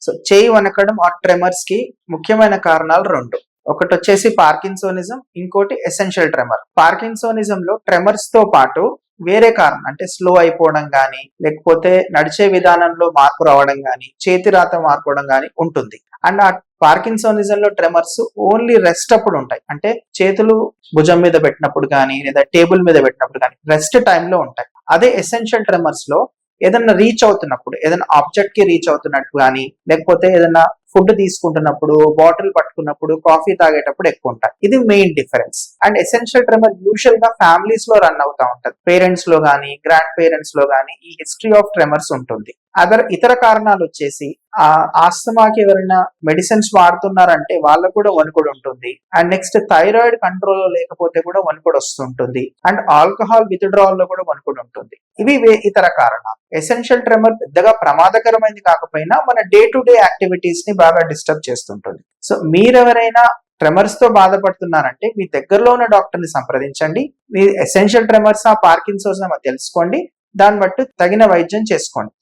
So చేయి వనకడం ఆ tremors కి ముఖ్యమైన కారణాలు రెండు. ఒకటి వచ్చేసి పార్కిన్సోనిజం, ఇంకోటి ఎసెన్షియల్ ట్రెమర్. పార్కిన్సోనిజం లో ట్రెమర్స్ తో పాటు వేరే కారణం అంటే స్లో అయిపోవడం గానీ, లేకపోతే నడిచే విధానంలో మార్పు రావడం గానీ, చేతి రాత మార్పడం గానీ ఉంటుంది. అండ్ ఆ పార్కిన్సోనిజం లో ట్రెమర్స్ ఓన్లీ రెస్ట్ అప్పుడు ఉంటాయి. అంటే చేతులు భుజం మీద పెట్టినప్పుడు కానీ, లేదా టేబుల్ మీద పెట్టినప్పుడు కానీ రెస్ట్ టైంలో ఉంటాయి. అదే ఎసెన్షియల్ ట్రెమర్స్ లో ఏదన్నా రీచ్ అవుతున్నప్పుడు, ఏదైనా ఆబ్జెక్ట్ కి రీచ్ అవుతున్నట్టు కానీ, లేకపోతే ఏదైనా ఫుడ్ తీసుకుంటున్నప్పుడు, బాటిల్ పట్టుకున్నప్పుడు, కాఫీ తాగేటప్పుడు ఎక్కువ ఉంటాయి. ఇది main difference. And essential tremor usual గా ఫ్యామిలీస్ లో రన్ అవుతా ఉంటది. పేరెంట్స్ లో గానీ, గ్రాండ్ పేరెంట్స్ లో గానీ ఈ హిస్టరీ ఆఫ్ ట్రెమర్స్ ఉంటుంది. ఇతర కారణాలు వచ్చేసి ఆస్తమాకి ఎవరైనా మెడిసిన్స్ వాడుతున్నారంటే వాళ్ళకు కూడా వణుకుడు ఉంటుంది. అండ్ నెక్స్ట్ థైరాయిడ్ కంట్రోల్ లో లేకపోతే కూడా వణుకుడు వస్తుంటుంది. అండ్ ఆల్కహాల్ విత్డ్రావల్ లో కూడా వణుకుడు ఉంటుంది. ఇవి ఇతర కారణాలు. ఎసెన్షియల్ ట్రెమర్ పెద్దగా ప్రమాదకరమైనది కాకపోయినా మన డే టు డే యాక్టివిటీస్ ని బాగా డిస్టర్బ్ చేస్తుంటుంది. సో మీరెవరైనా ట్రెమర్స్ తో బాధపడుతున్నారంటే మీ దగ్గరలో ఉన్న డాక్టర్ ని సంప్రదించండి. మీ ఎసెన్షియల్ ట్రెమర్స్ పార్కిన్సోన్స్ తెలుసుకోండి. దాన్ని బట్టి తగిన వైద్యం చేసుకోండి.